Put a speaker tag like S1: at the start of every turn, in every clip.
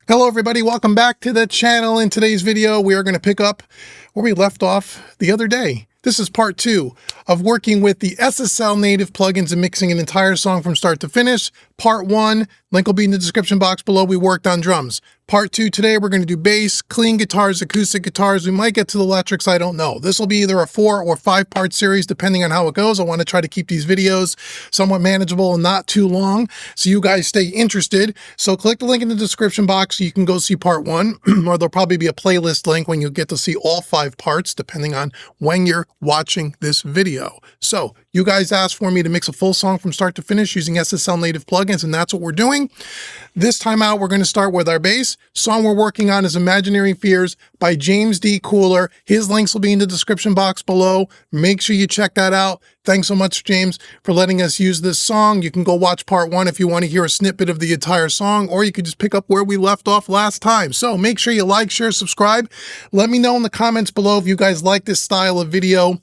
S1: Hello everybody, welcome back to the channel. In today's video, we are going to pick up where we left off the other day. This is part 2 of working with the SSL Native plugins and mixing an entire song from start to finish. Part 1, link will be in the description box below. We worked on drums. Part 2 today, we're going to do bass, clean guitars, acoustic guitars. We might get to the electrics, I don't know. This will be either a 4 or 5 part series depending on how it goes. I want to try to keep these videos somewhat manageable and not too long so you guys stay interested. So click the link in the description box so you can go see part 1 or there'll probably be a playlist link when you get to see all 5 parts depending on when you're watching this video. So you guys asked for me to mix a full song from start to finish using SSL Native plugins, and that's what we're doing. This time out, we're going to start with our bass. Song we're working on is Imaginary Fears by James D. Cooler. His links will be in the description box below. Make sure you check that out. Thanks so much, James, for letting us use this song. You can go watch part 1 if you want to hear a snippet of the entire song, or you could just pick up where we left off last time. So make sure you like, share, subscribe. Let me know in the comments below if you guys like this style of video.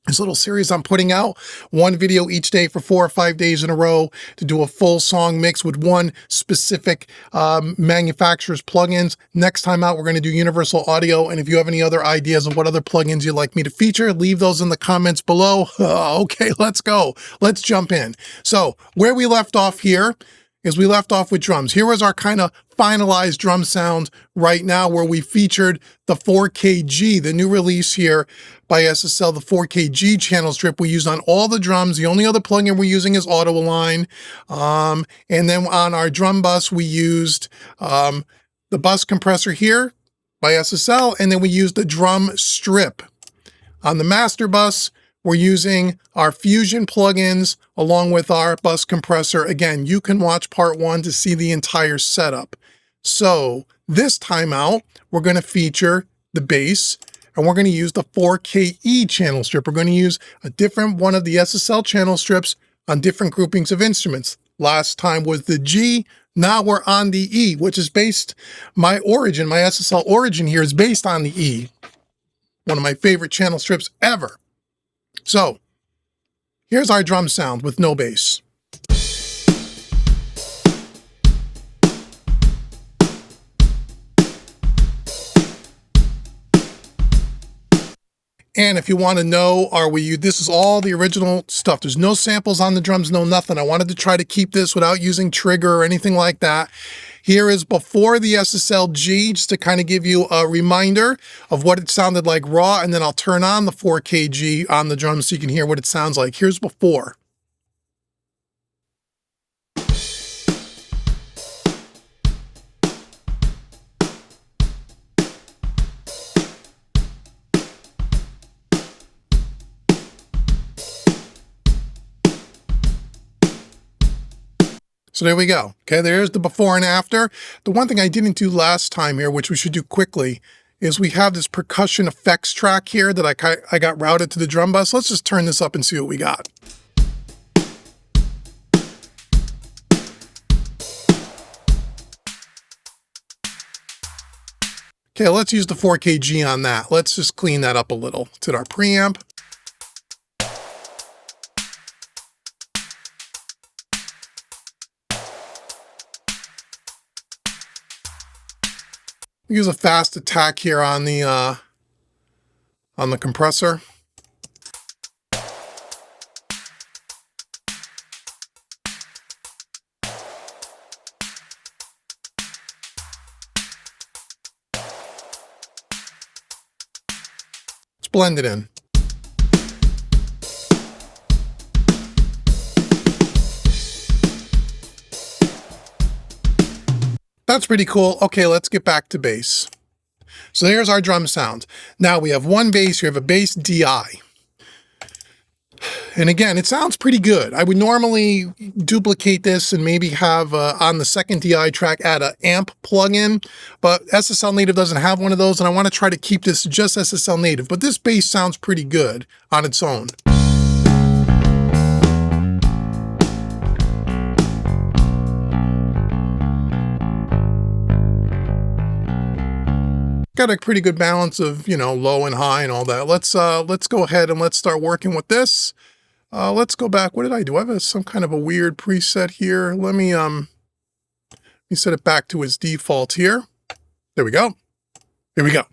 S1: This little series I'm putting out, one video each day for 4 or 5 days in a row to do a full song mix with one specific manufacturer's plugins. Next time out, we're going to do universal audio. And if you have any other ideas of what other plugins you'd like me to feature, leave those in the comments below. Okay, let's go. Let's jump in. So where we left off here is we left off with drums. Here was our kind of finalized drum sound right now where we featured the 4KG, the new release here by SSL, the 4KG channel strip we used on all the drums. The only other plugin we're using is Auto Align. And then on our drum bus, we used the Bus Compressor here by SSL, and then we used the drum strip. On the master bus, we're using our Fusion plugins along with our Bus Compressor. Again, you can watch part 1 to see the entire setup. So this time out, we're going to feature the bass, and we're going to use the 4KE channel strip. We're going to use a different one of the SSL channel strips on different groupings of instruments. Last time was the G. Now we're on the E, which is based, my SSL origin here is based on the E. One of my favorite channel strips ever. So here's our drum sound with no bass. And if you want to know, this is all the original stuff. There's no samples on the drums, no nothing. I wanted to try to keep this without using trigger or anything like that. Here is before the SSL G, just to kind of give you a reminder of what it sounded like raw, and then I'll turn on the 4KG on the drums so you can hear what it sounds like. Here's before. So there we go. Okay, there's the before and after. The one thing I didn't do last time here, which we should do quickly, is we have this percussion effects track here that I got routed to the drum bus. Let's just turn this up and see what we got. Okay, let's use the 4KG on that. Let's just clean that up a little. It's at our preamp. Use a fast attack here on the compressor. Let's blend it in. That's pretty cool. Okay, let's get back to bass. So here's our drum sound. Now we have one bass. We have a bass DI. And again, it sounds pretty good. I would normally duplicate this and maybe have on the second DI track add an amp plugin, but SSL Native doesn't have one of those, and I want to try to keep this just SSL Native. But this bass sounds pretty good on its own. Got a pretty good balance of, low and high and all that. Let's go ahead and let's start working with this. Let's go back. What did I do? I have some kind of a weird preset here. Let me me set it back to its default here. There we go. Here we go.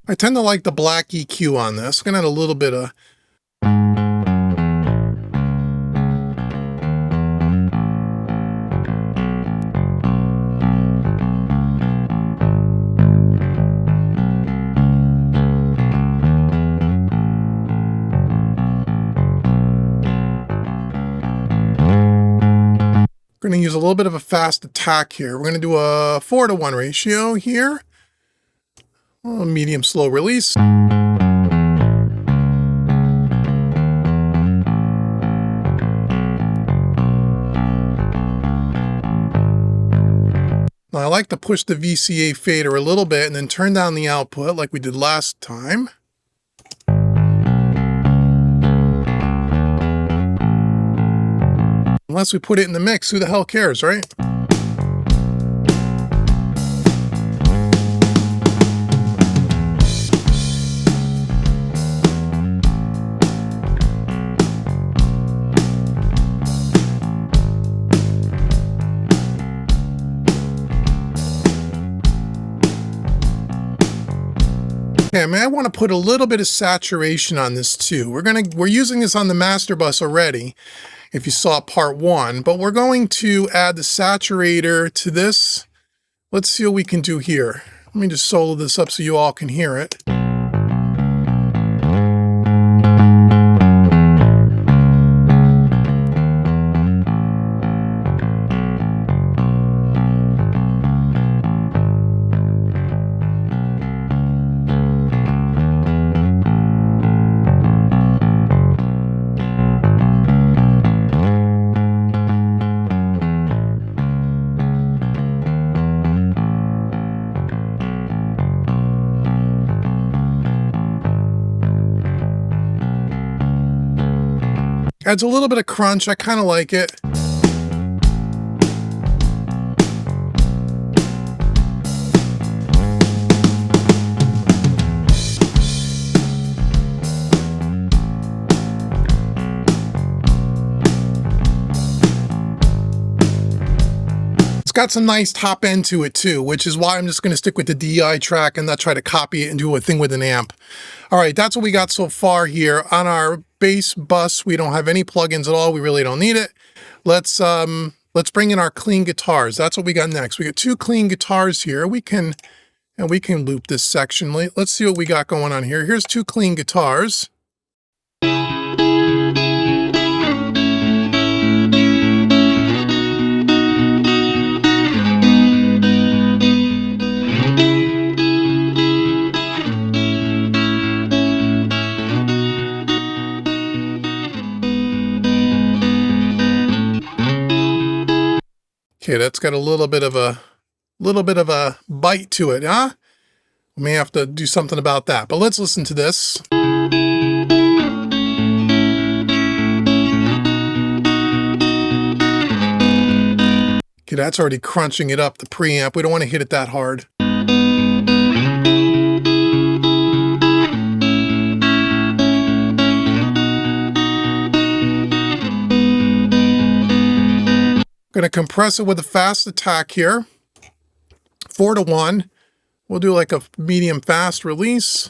S1: I tend to like the black EQ on this. I'm going to add a little bit of... We're going to use a little bit of a fast attack here. We're going to do a 4:1 ratio here. Medium slow release. Now I like to push the VCA fader a little bit and then turn down the output like we did last time. Unless we put it in the mix, who the hell cares, right? Okay, I want to put a little bit of saturation on this too. We're using this on the master bus already, if you saw part 1, but we're going to add the saturator to this. Let's see what we can do here. Let me just solo this up so you all can hear it. Adds a little bit of crunch. I kind of like it. It's got some nice top end to it too, which is why I'm just going to stick with the DI track and not try to copy it and do a thing with an amp. All right, that's what we got so far here. On our bass bus, we don't have any plugins at all. We really don't need it. Let's bring in our clean guitars. That's what we got next. We got 2 clean guitars here. We can loop this section. Let's see what we got going on here. Here's 2 clean guitars. Okay, that's got a little bit of a bite to it, huh? We may have to do something about that, but let's listen to this. Okay, that's already crunching it up, the preamp. We don't want to hit it that hard. Going to compress it with a fast attack here. 4:1. We'll do like a medium fast release.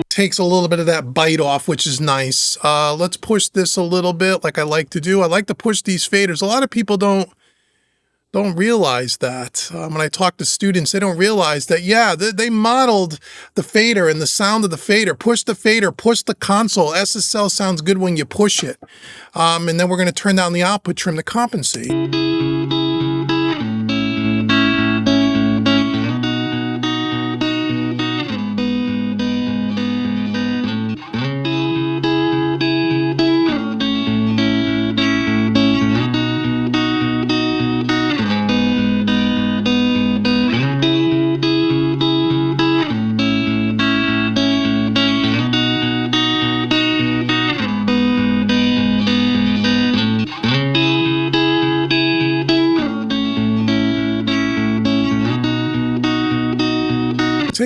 S1: Takes a little bit of that bite off, which is nice. Let's push this a little bit like I like to do. I like to push these faders. A lot of people don't realize that. When I talk to students, they don't realize that, yeah, they modeled the fader and the sound of the fader. Push the fader, push the console. SSL sounds good when you push it. And then we're going to turn down the output trim to compensate.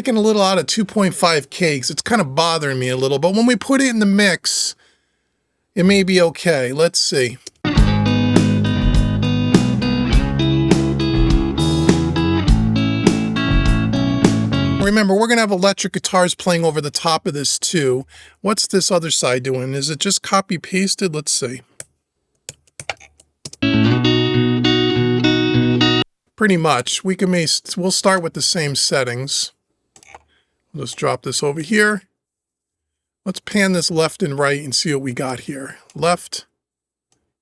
S1: picking a little out of 2.5K because it's kind of bothering me a little, but when we put it in the mix, it may be okay. Let's see. Remember, we're going to have electric guitars playing over the top of this too. What's this other side doing? Is it just copy pasted? Let's see. Pretty much. We'll start with the same settings. Let's drop this over here. Let's pan this left and right and see what we got here. Left,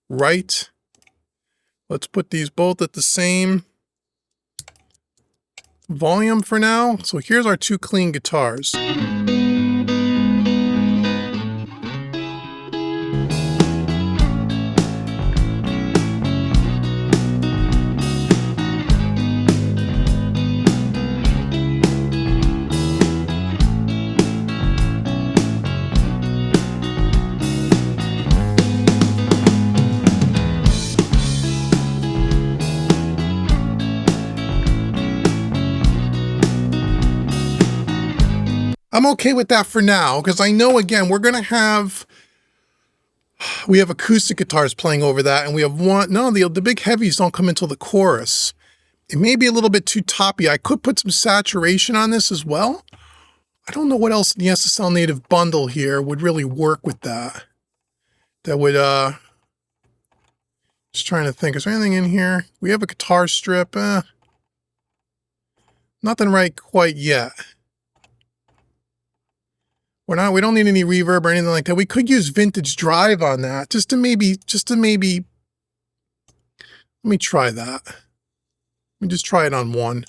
S1: right. Let's put these both at the same volume for now. So here's our two clean guitars. I'm okay with that for now, because I know, again, we have acoustic guitars playing over that, and we have the big heavies don't come until the chorus. It may be a little bit too toppy. I could put some saturation on this as well. I don't know what else in the SSL Native bundle here would really work with that. That would, just trying to think, is there anything in here? We have a guitar strip. Nothing right quite yet. We don't need any reverb or anything like that. We could use vintage drive on that just to maybe, let me try that. Let me just try it on one.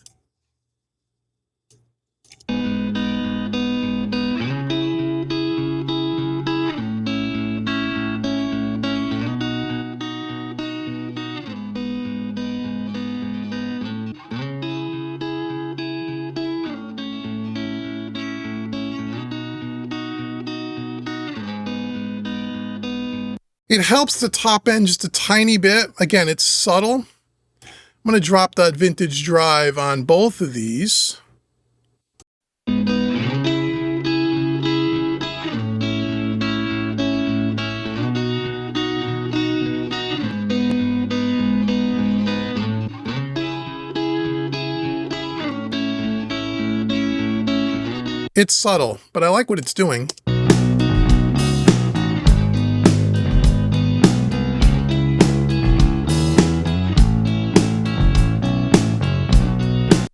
S1: It helps the top end just a tiny bit. Again, it's subtle. I'm going to drop that vintage drive on both of these. It's subtle, but I like what it's doing.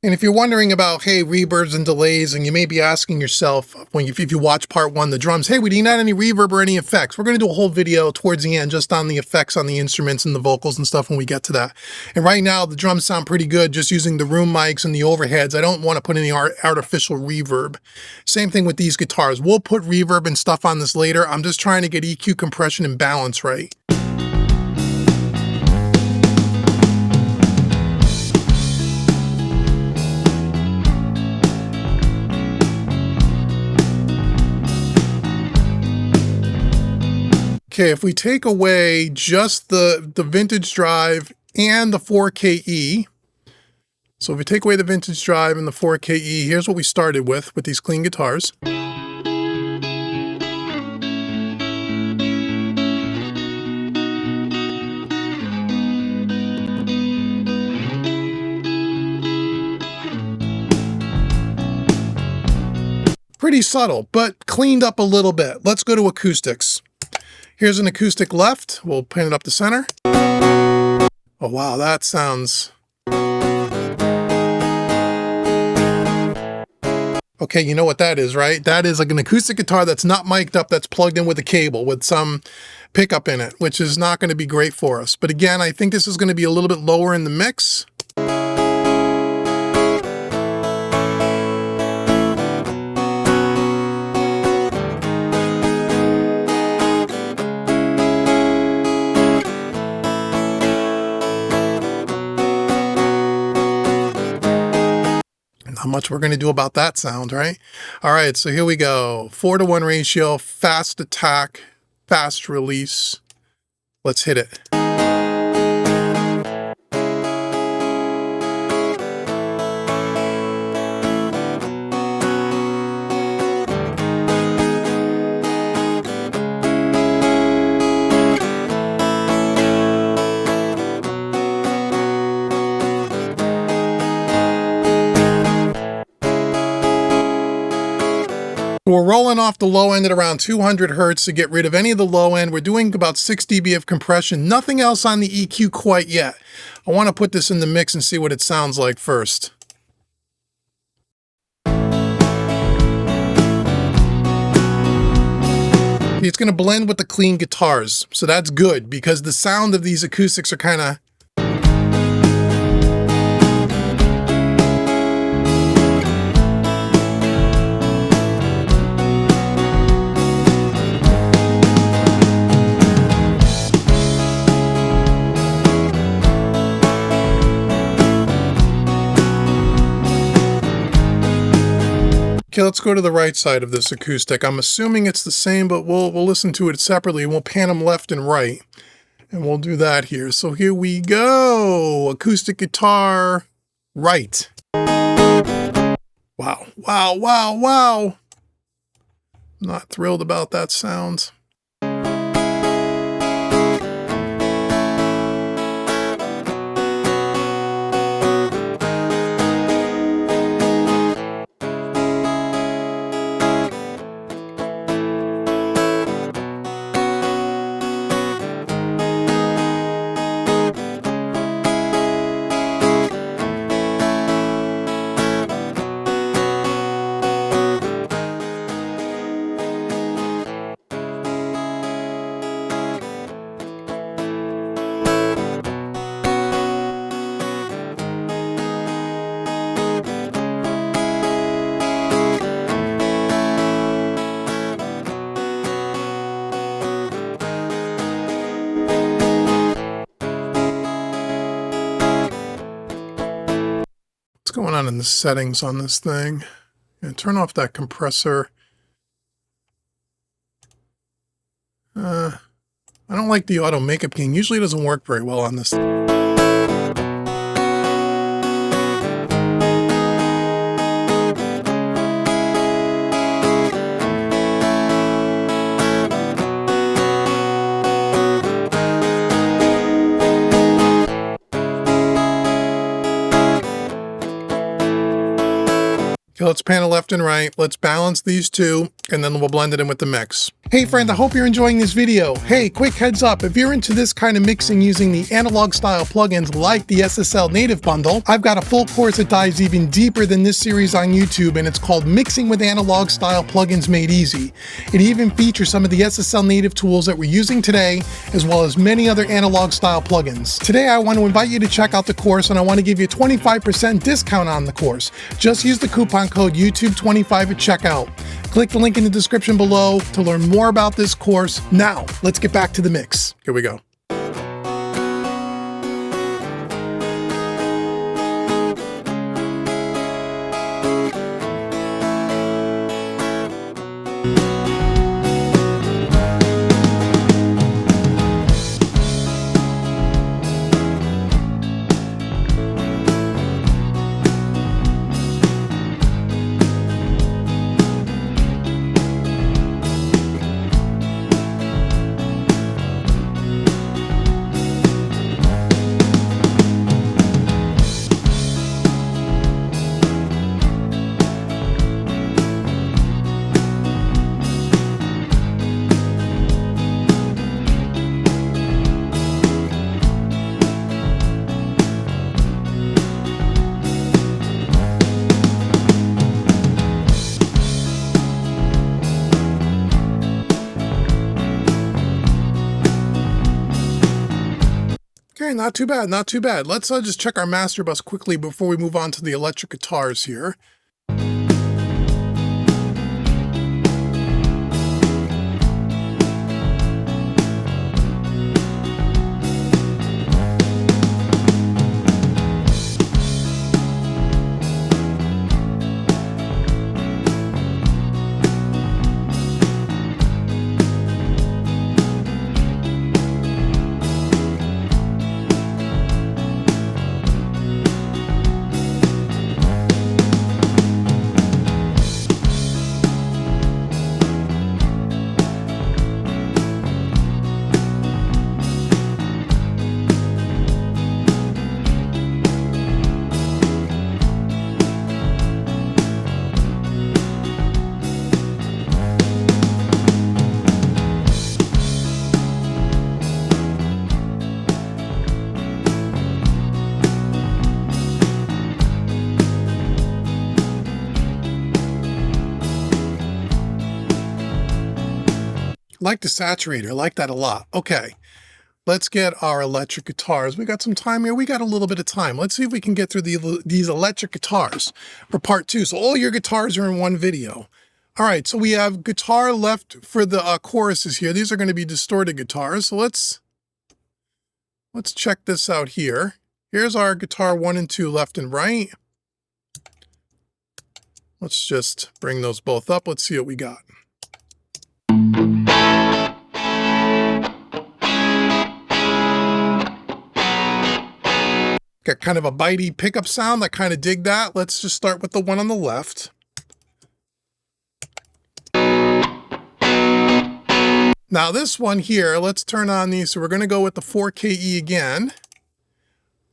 S1: And if you're wondering about, hey, reverbs and delays, and you may be asking yourself, if you watch part one, the drums, hey, we didn't add any reverb or any effects. We're going to do a whole video towards the end just on the effects on the instruments and the vocals and stuff when we get to that. And right now, the drums sound pretty good just using the room mics and the overheads. I don't want to put any artificial reverb. Same thing with these guitars. We'll put reverb and stuff on this later. I'm just trying to get EQ compression and balance right. Okay, if we take away just the vintage drive and the 4KE, so if we take away the vintage drive and the 4KE, here's what we started with these clean guitars. Pretty subtle, but cleaned up a little bit. Let's go to acoustics. Here's an acoustic left. We'll pin it up the center. Oh, wow, that sounds... Okay, you know what that is, right? That is like an acoustic guitar that's not mic'd up, that's plugged in with a cable with some pickup in it, which is not going to be great for us. But again, I think this is going to be a little bit lower in the mix. Not much we're going to do about that sound, right? All right, so here we go. 4-to-1 ratio, fast attack, fast release. Let's hit it. rolling off the low end at around 200 hertz to get rid of any of the low end. We're doing about 6 dB of compression. Nothing else on the EQ quite yet. I want to put this in the mix and see what it sounds like first. It's going to blend with the clean guitars, so that's good because the sound of these acoustics are kind of... Okay, let's go to the right side of this acoustic. I'm assuming it's the same, but we'll listen to it separately and we'll pan them left and right. And we'll do that here. So here we go. Acoustic guitar, right. Wow, wow, wow, wow. Not thrilled about that sound. Going on in the settings on this thing, and turn off that compressor. I don't like the auto makeup gain. Usually it doesn't work very well on this. Okay, let's pan it left and right. Let's balance these two, and then we'll blend it in with the mix. Hey friend, I hope you're enjoying this video. Hey, quick heads up, if you're into this kind of mixing using the analog style plugins like the SSL Native bundle, I've got a full course that dives even deeper than this series on YouTube, and it's called Mixing with Analog Style Plugins Made Easy. It even features some of the SSL Native tools that we're using today, as well as many other analog style plugins. Today I want to invite you to check out the course, and I want to give you a 25% discount on the course. Just use the coupon code YouTube25 at checkout. Click the link in the description below to learn more about this course. Now, let's get back to the mix. Here we go. Okay, not too bad, not too bad. Let's just check our master bus quickly before we move on to the electric guitars here. Like the saturator, I like that a lot. Okay, let's get our electric guitars. We got some time here. We got a little bit of time. Let's see if we can get through these electric guitars for part 2. So all your guitars are in one video. All right, so we have guitar left for the choruses here. These are going to be distorted guitars. So let's check this out here. Here's our guitar 1 and 2 left and right. Let's just bring those both up. Let's see what we got. Got kind of a bitey pickup sound. I kind of dig that. Let's just start with the one on the left. Now this one here, let's turn on these. So we're going to go with the 4KE again.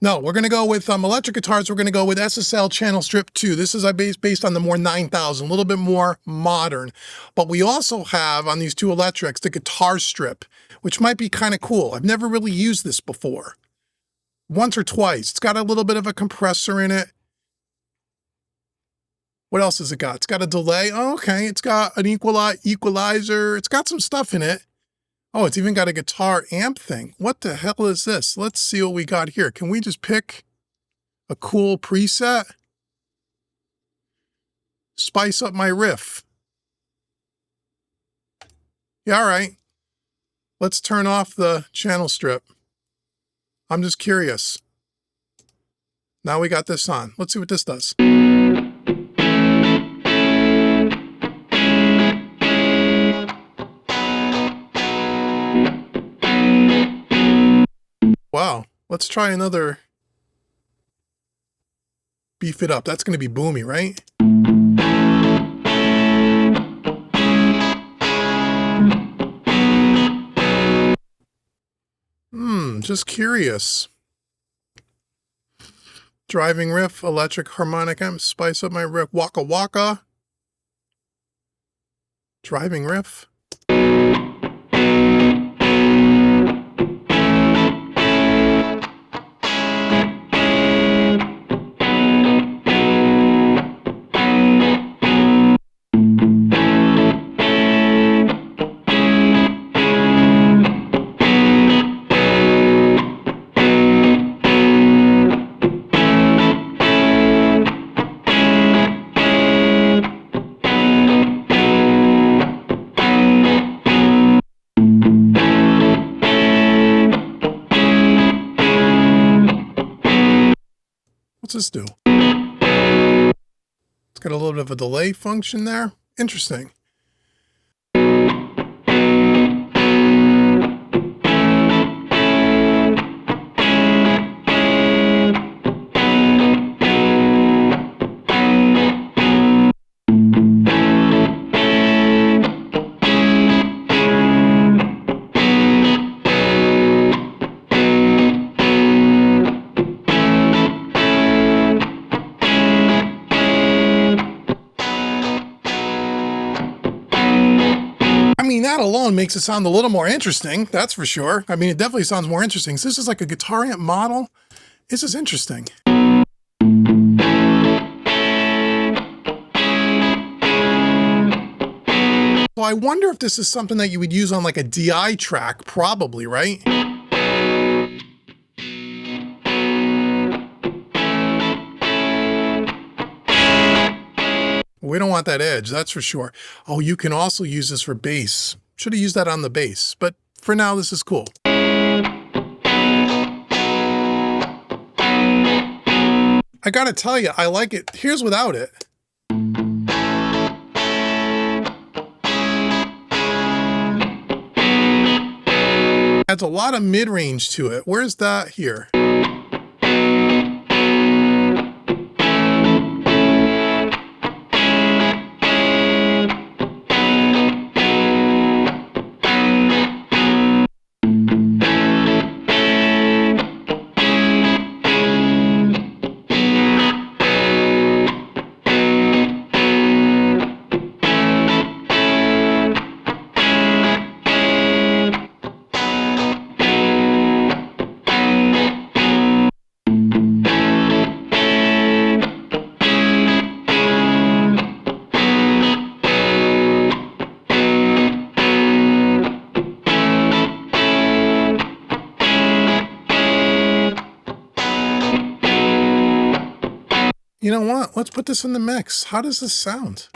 S1: No, we're going to go with electric guitars. We're going to go with SSL Channel Strip 2. This is based on the more 9000, a little bit more modern. But we also have on these two electrics, the guitar strip, which might be kind of cool. I've never really used this before. Once or twice. It's got a little bit of a compressor in it. What else has it got? It's got a delay. Oh, okay. It's got an equalizer. It's got some stuff in it. Oh, it's even got a guitar amp thing. What the hell is this? Let's see what we got here. Can we just pick a cool preset? Spice up my riff. Yeah, all right. Let's turn off the channel strip. I'm just curious. Now we got this on. Let's see what this does. Wow. Let's try another. Beef it up. That's going to be boomy, right? Just curious. Driving riff, electric harmonic amp, spice up my riff, waka waka. Driving riff. What's this do? It's got a little bit of a delay function there. Interesting. I mean, that alone makes it sound a little more interesting, that's for sure. I mean, it definitely sounds more interesting. So this is like a guitar amp model. This is interesting. So I wonder if this is something that you would use on like a DI track, probably, right? We don't want that edge, that's for sure. Oh, you can also use this for bass. Should have used that on the bass, but for now, this is cool. I gotta tell you, I like it. Here's without it. Adds a lot of mid-range to it. Where's that here? You know what? Let's put this in the mix. How does this sound?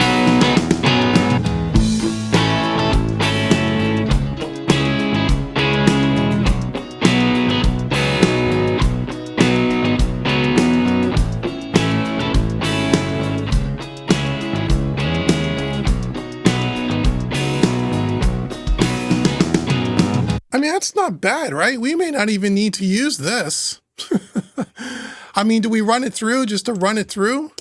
S1: I mean, that's not bad, right? We may not even need to use this. I mean, do we run it through just to run it through?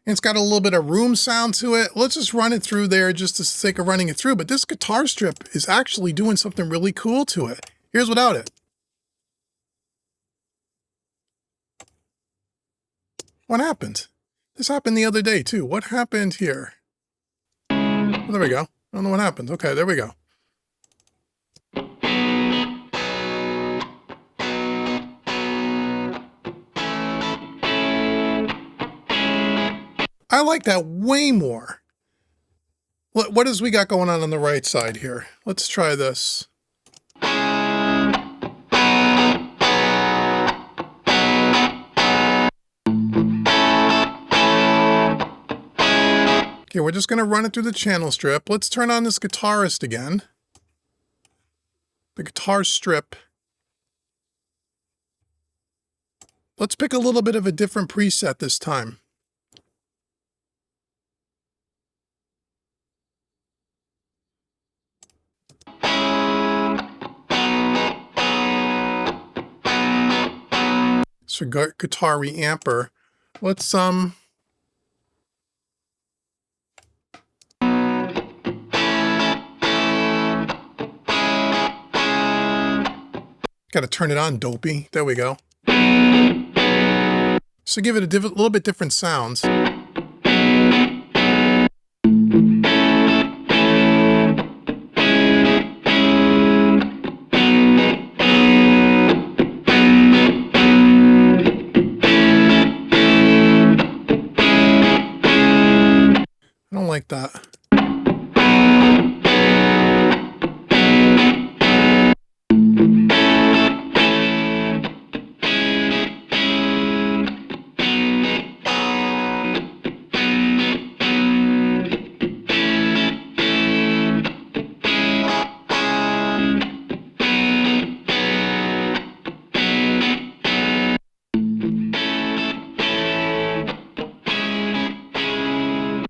S1: It's got a little bit of room sound to it. Let's just run it through there just for the sake of running it through. But this guitar strip is actually doing something really cool to it. Here's without it. What happened? This happened the other day too. What happened here? Oh, there we go. I don't know what happened. Okay, there we go. I like that way more. What is we got going on the right side here? Let's try this. Okay, we're just going to run it through the channel strip. Let's turn on this guitarist again. The guitar strip. Let's pick a little bit of a different preset this time. So guitar reamper. Let's Got to turn it on, dopey. There we go. So give it a little bit different sounds. I don't like that.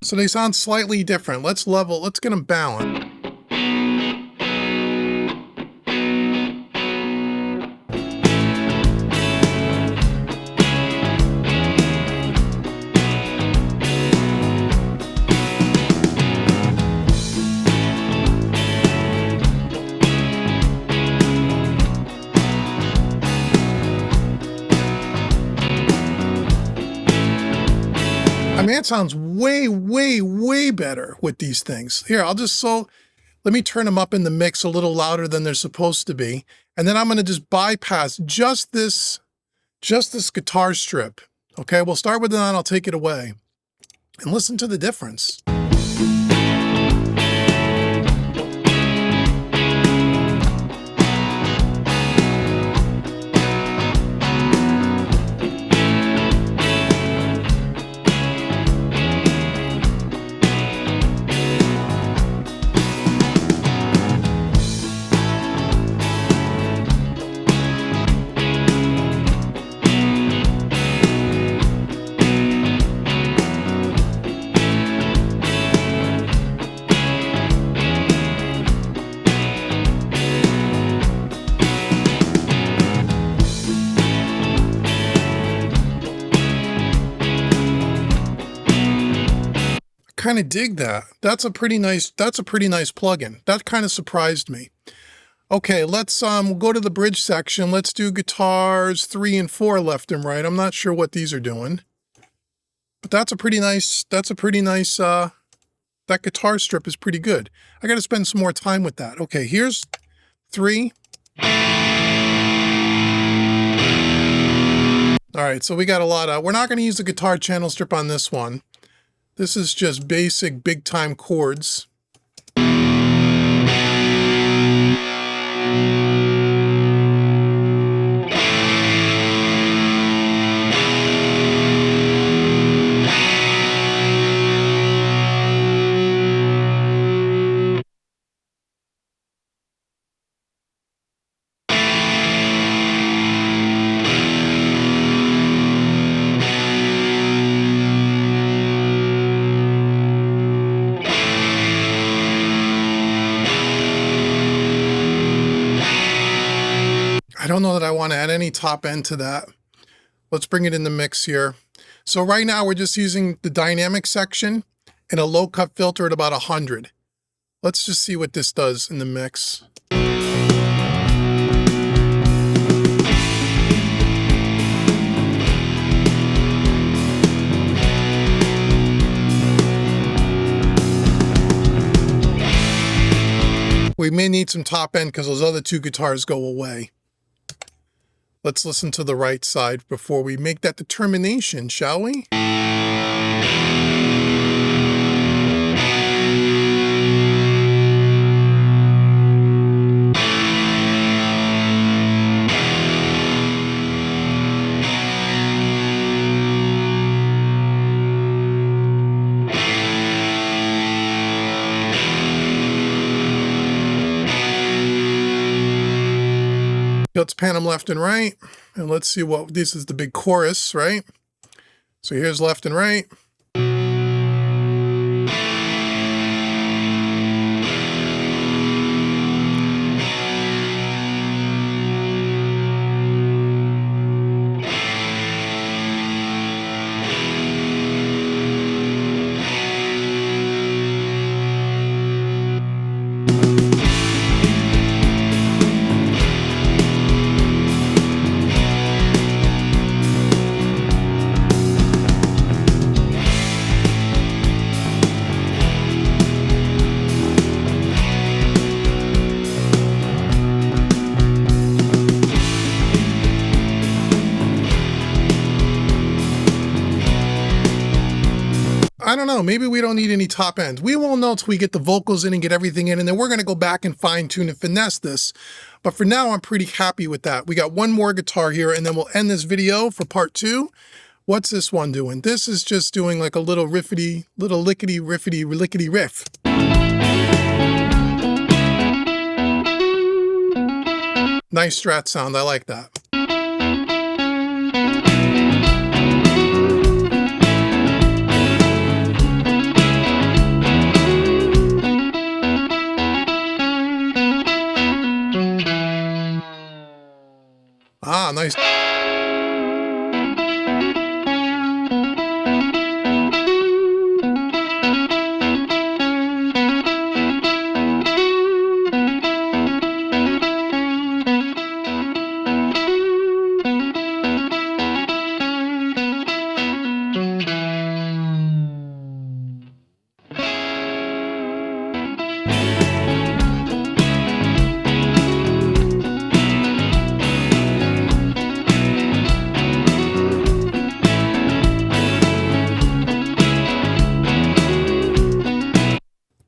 S1: So they sound slightly different. Let's get them balanced. I mean, it sounds way, way, way better with these things. Here, let me turn them up in the mix a little louder than they're supposed to be. And then I'm going to just bypass just this guitar strip. Okay, we'll start with that and I'll take it away. And listen to the difference. Kind of dig that. That's a pretty nice plugin. That kind of surprised me. Okay, let's go to the bridge section. Let's do guitars 3 and 4 left and right. I'm not sure what these are doing. But that's a pretty nice that guitar strip is pretty good. I got to spend some more time with that. Okay, here's 3. All right, so we got a lot of, we're not going to use the guitar channel strip on this one. This is just basic big time chords. I don't know that I want to add any top end to that. Let's bring it in the mix here. So right now we're just using the dynamic section and a low cut filter at about 100. Let's just see what this does in the mix. We may need some top end because those other two guitars go away. Let's listen to the right side before we make that determination, shall we? Let's pan them left and right, and let's see what, this is the big chorus, right? So here's left and right. I don't know, maybe we don't need any top ends. We won't know until we get the vocals in and get everything in, and then we're going to go back and fine tune and finesse this. But for now, I'm pretty happy with that. We got one more guitar here, and then we'll end this video for part 2. What's this one doing? This is just doing like a little riffity, little lickety, riffity, lickety riff. Nice Strat sound, I like that. Ah, nice.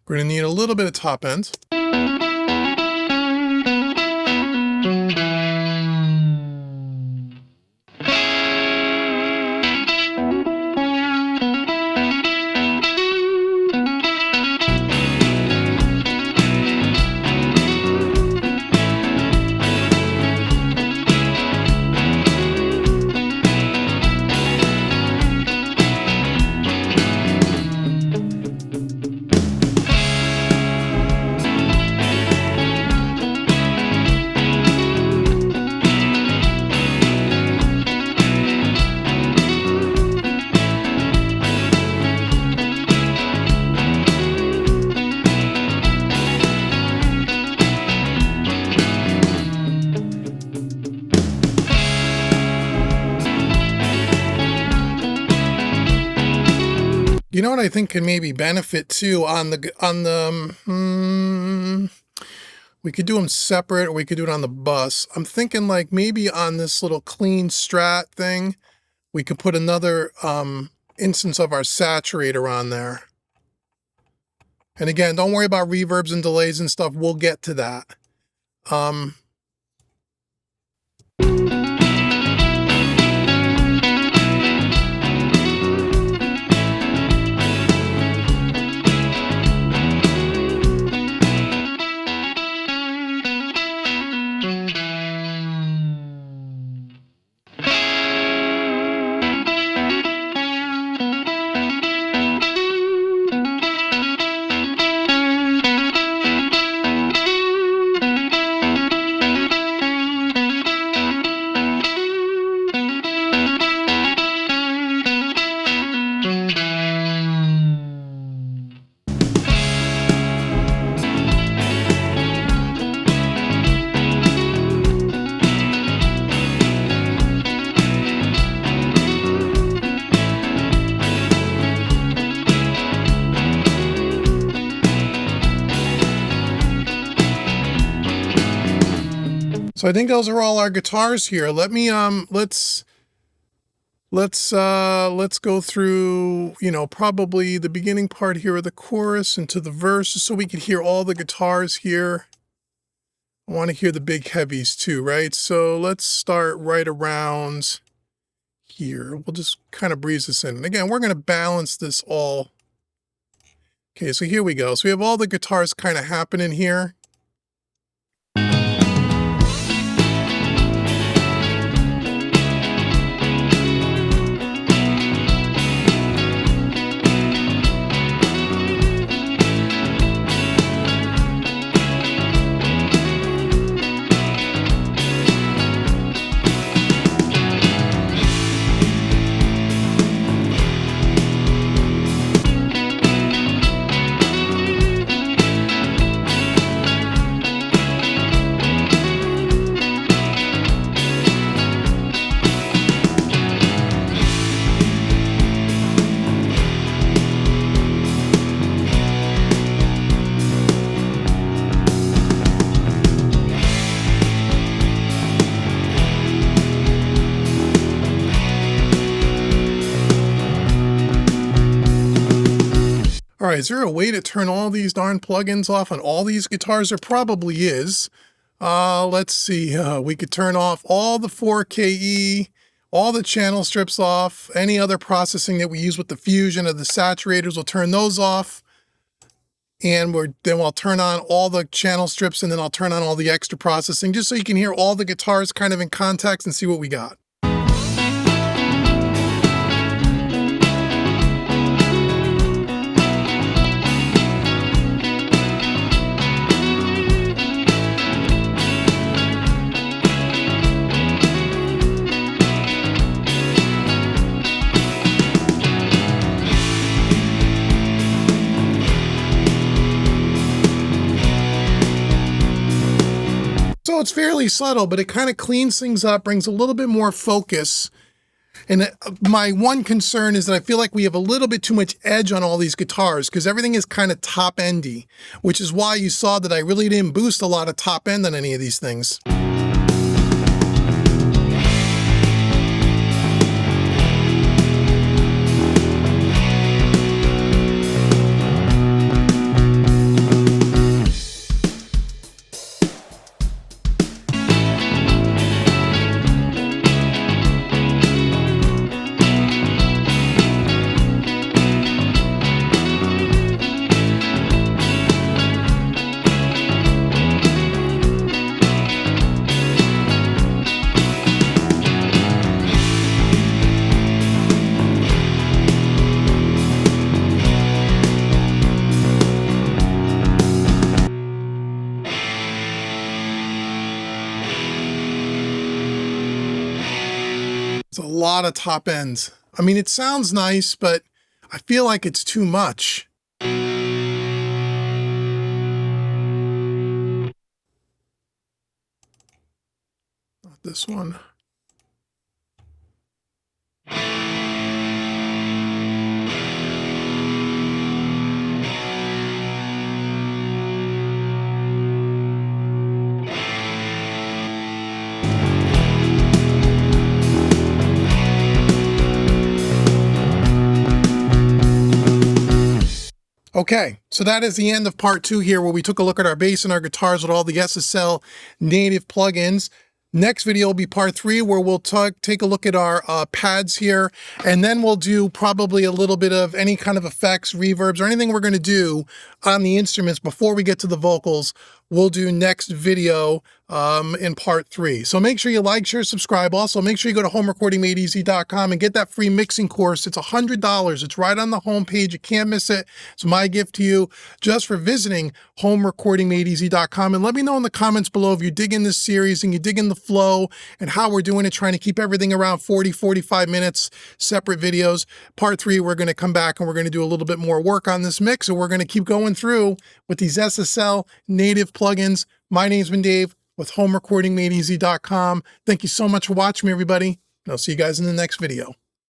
S1: We're going to need a little bit of top end. You know what I think can maybe benefit too on the we could do them separate, or we could do it on the bus. I'm thinking like maybe on this little clean Strat thing, we could put another instance of our saturator on there. And again, don't worry about reverbs and delays and stuff. We'll get to that. So I think those are all our guitars here. Let me let's go through, you know, probably the beginning part here of the chorus into the verse, so we can hear all the guitars here. I want to hear the big heavies too, right? So let's start right around here. We'll just kind of breeze this in. And again, we're going to balance this all. Okay, so here we go. So we have all the guitars kind of happening here. All right, is there a way to turn all these darn plugins off on all these guitars? There probably is. Let's see. We could turn off all the 4KE, all the channel strips off, any other processing that we use with the Fusion or the saturators, we'll turn those off. And then we'll turn on all the channel strips, and then I'll turn on all the extra processing, just so you can hear all the guitars kind of in context and see what we got. So it's fairly subtle, but it kind of cleans things up, brings a little bit more focus. And my one concern is that I feel like we have a little bit too much edge on all these guitars, because everything is kind of top-endy, which is why you saw that I really didn't boost a lot of top end on any of these things. It's a lot of top ends. I mean, it sounds nice, but I feel like it's too much. Not this one. Okay, so that is the end of part 2 here, where we took a look at our bass and our guitars with all the SSL native plugins. Next video will be part 3, where we'll take a look at our pads here, and then we'll do probably a little bit of any kind of effects, reverbs, or anything we're going to do on the instruments before we get to the vocals. We'll do next video in part 3. So make sure you like, share, subscribe. Also, make sure you go to homerecordingmadeeasy.com and get that free mixing course. It's $100. It's right on the homepage. You can't miss it. It's my gift to you just for visiting homerecordingmadeeasy.com. And let me know in the comments below if you dig in this series and you dig in the flow and how we're doing it, trying to keep everything around 40-45 minutes, separate videos. Part 3, we're going to come back and we're going to do a little bit more work on this mix, and we're going to keep going through with these SSL native plugins. My name's been Dave with homerecordingmadeeasy.com. Thank you so much for watching me, everybody. And I'll see you guys in the next video.